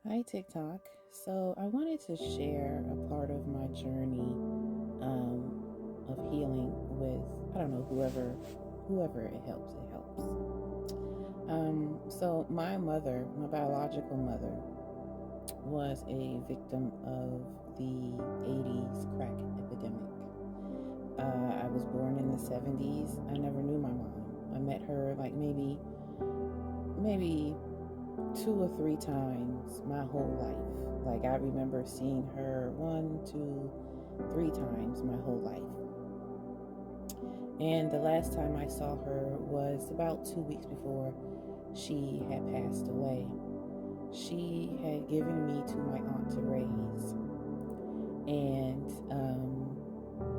Hi, TikTok. So, I wanted to share a part of my journey of healing with, I don't know, whoever it helps, it helps. So my mother, my biological mother, was a victim of the 80s crack epidemic. I was born in the 70s. I never knew my mom. I met her like maybe two or three times my whole life. Like I remember seeing her one, two, three times my whole life. And the last time I saw her was about 2 weeks before she had passed away. She had given me to my aunt to raise. And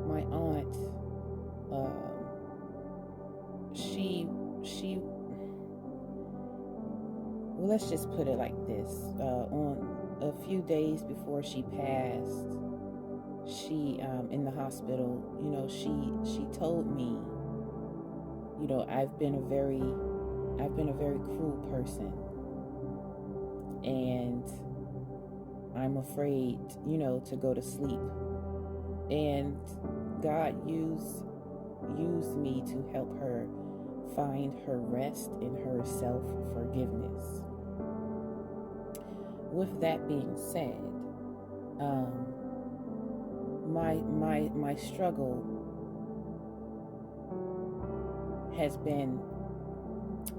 my aunt, she well, let's just put it like this. On a few days before she passed, she in the hospital, she told me, I've been a very cruel person, and I'm afraid, to go to sleep. And God used me to help her find her rest in her self-forgiveness. With that being said, my struggle has been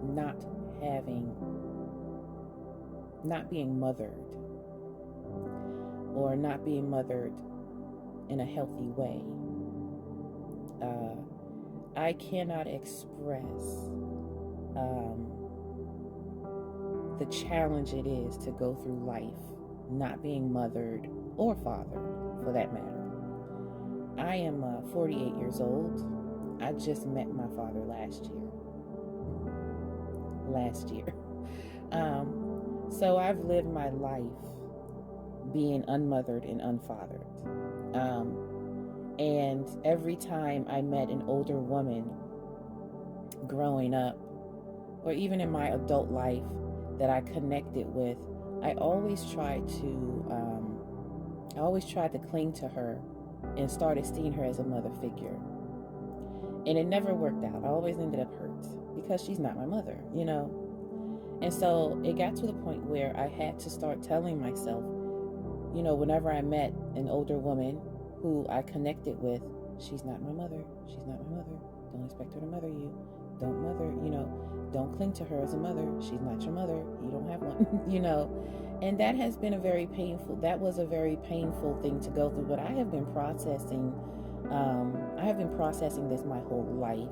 not being mothered, or not being mothered in a healthy way. I cannot express the challenge it is to go through life not being mothered or fathered, for that matter. I am 48 years old. I just met my father last year. So I've lived my life being unmothered and unfathered. And every time I met an older woman growing up, or even in my adult life that I connected with, I always tried to cling to her and started seeing her as a mother figure. And it never worked out. I always ended up hurt because she's not my mother, And so it got to the point where I had to start telling myself, whenever I met an older woman who I connected with, she's not my mother. She's not my mother. Don't expect her to mother you. Don't mother, don't cling to her as a mother. She's not your mother. You don't have one, And that was a very painful thing to go through. But I have been processing this my whole life.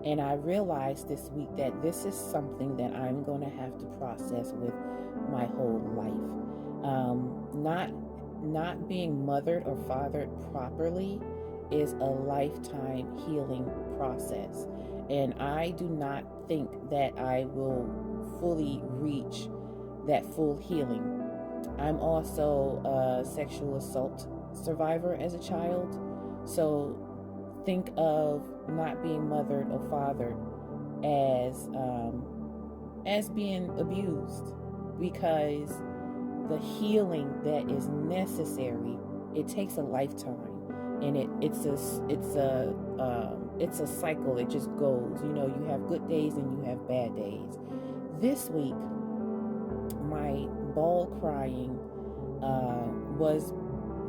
And I realized this week that this is something that I'm going to have to process with my whole life. Not being mothered or fathered properly is a lifetime healing process. And I do not think that I will fully reach that full healing. I'm also a sexual assault survivor as a child. So think of not being mothered or fathered as being abused, because the healing that is necessary, it takes a lifetime, and it's a cycle. It just goes. You have good days and you have bad days. This week, my ball crying was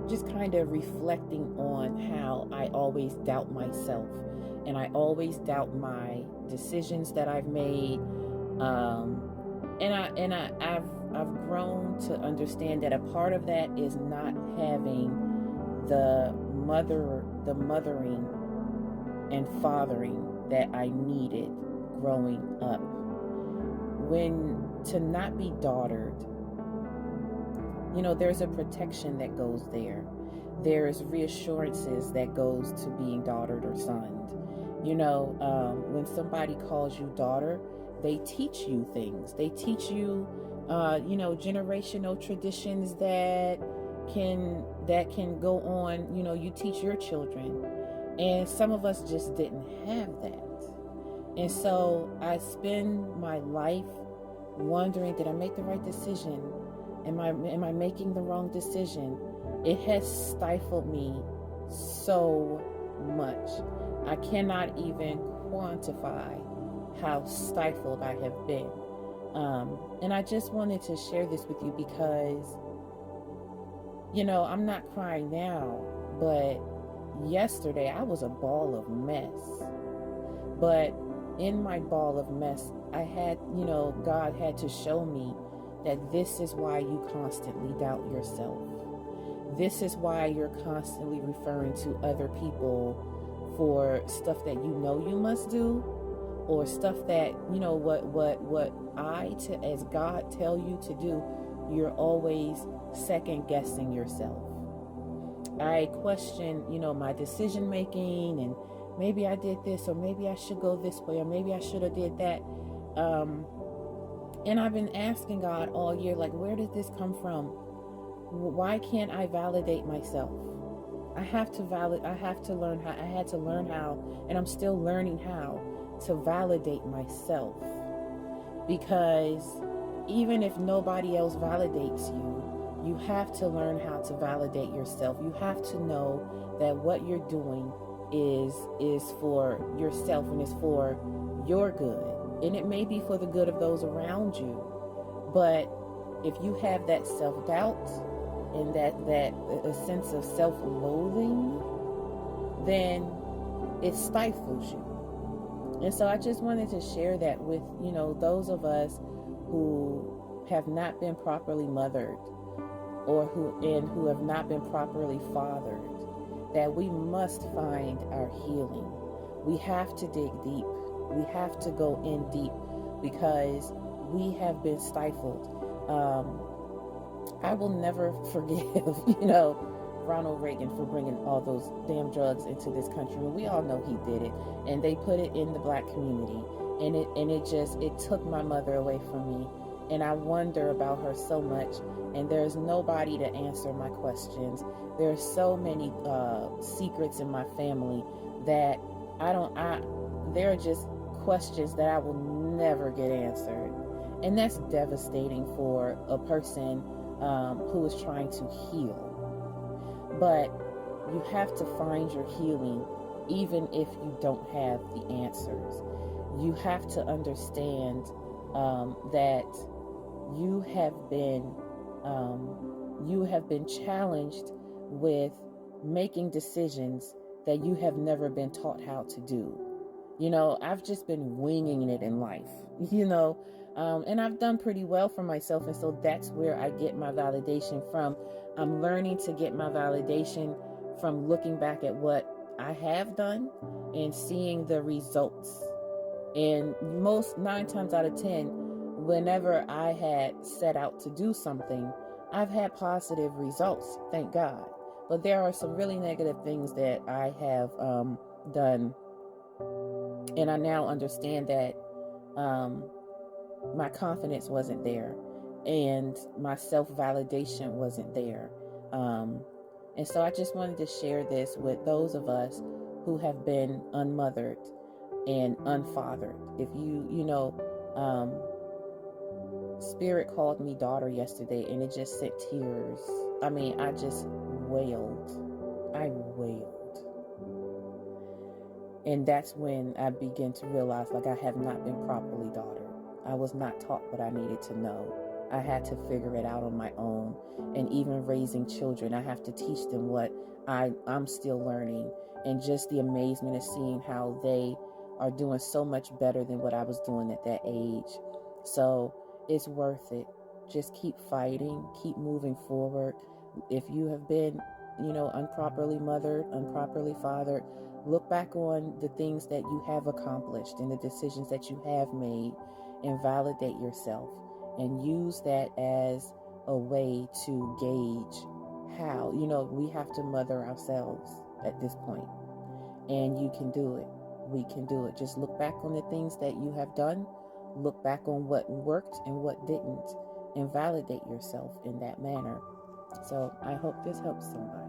just kind of reflecting on how I always doubt myself, and I always doubt my decisions that I've made. I've grown to understand that a part of that is not having the mothering and fathering that I needed growing up. To not be daughtered, there's a protection that goes there. There's reassurances that goes to being daughtered or sonned. When somebody calls you daughter, they teach you things. They teach you, generational traditions that can go on. You teach your children, and some of us just didn't have that. And so I spend my life wondering, did I make the right decision? Am I making the wrong decision? It has stifled me so much. I cannot even quantify how stifled I have been. And I just wanted to share this with you because, I'm not crying now, but yesterday I was a ball of mess. But in my ball of mess, I had, God had to show me that this is why you constantly doubt yourself. This is why you're constantly referring to other people for stuff that you must do, or stuff that, what as God tell you to do, you're always second guessing yourself. I question, my decision making, and maybe I did this, or maybe I should go this way, or maybe I should have did that. And I've been asking God all year, like, where did this come from? Why can't I validate myself? I had to learn how, and I'm still learning how to validate myself. Because even if nobody else validates you, you have to learn how to validate yourself. You have to know that what you're doing is for yourself, and is for your good. And it may be for the good of those around you. But if you have that self-doubt and that a sense of self-loathing, then it stifles you. And so I just wanted to share that with, those of us who have not been properly mothered, or who have not been properly fathered, that we must find our healing. We have to dig deep. We have to go in deep, because we have been stifled. I will never forgive, Ronald Reagan for bringing all those damn drugs into this country. And we all know he did it. And they put it in the black community. And it took my mother away from me. And I wonder about her so much. And there's nobody to answer my questions. There's so many secrets in my family that there are just questions that I will never get answered. And that's devastating for a person who is trying to heal. But you have to find your healing even if you don't have the answers. You have to understand that you have been challenged with making decisions that you have never been taught how to do. I've just been winging it in life, and I've done pretty well for myself. And so that's where I get my validation from. I'm learning to get my validation from looking back at what I have done and seeing the results. And 9 times out of 10, whenever I had set out to do something, I've had positive results, thank God. But there are some really negative things that I have done. And I now understand that my confidence wasn't there, and my self-validation wasn't there. And so I just wanted to share this with those of us who have been unmothered and unfathered. If Spirit called me daughter yesterday, and it just sent tears. I mean, I just wailed. I wailed. And that's when I began to realize, like, I have not been properly daughter. I was not taught what I needed to know. I had to figure it out on my own. And even raising children, I have to teach them what I'm still learning. And just the amazement of seeing how they are doing so much better than what I was doing at that age. So it's worth it. Just keep fighting, keep moving forward. If you have been, improperly mothered, improperly fathered, look back on the things that you have accomplished and the decisions that you have made, and validate yourself, and use that as a way to gauge how, we have to mother ourselves at this point. And you can do it. We can do it. Just look back on the things that you have done. Look back on what worked and what didn't, and validate yourself in that manner. So I hope this helps somebody.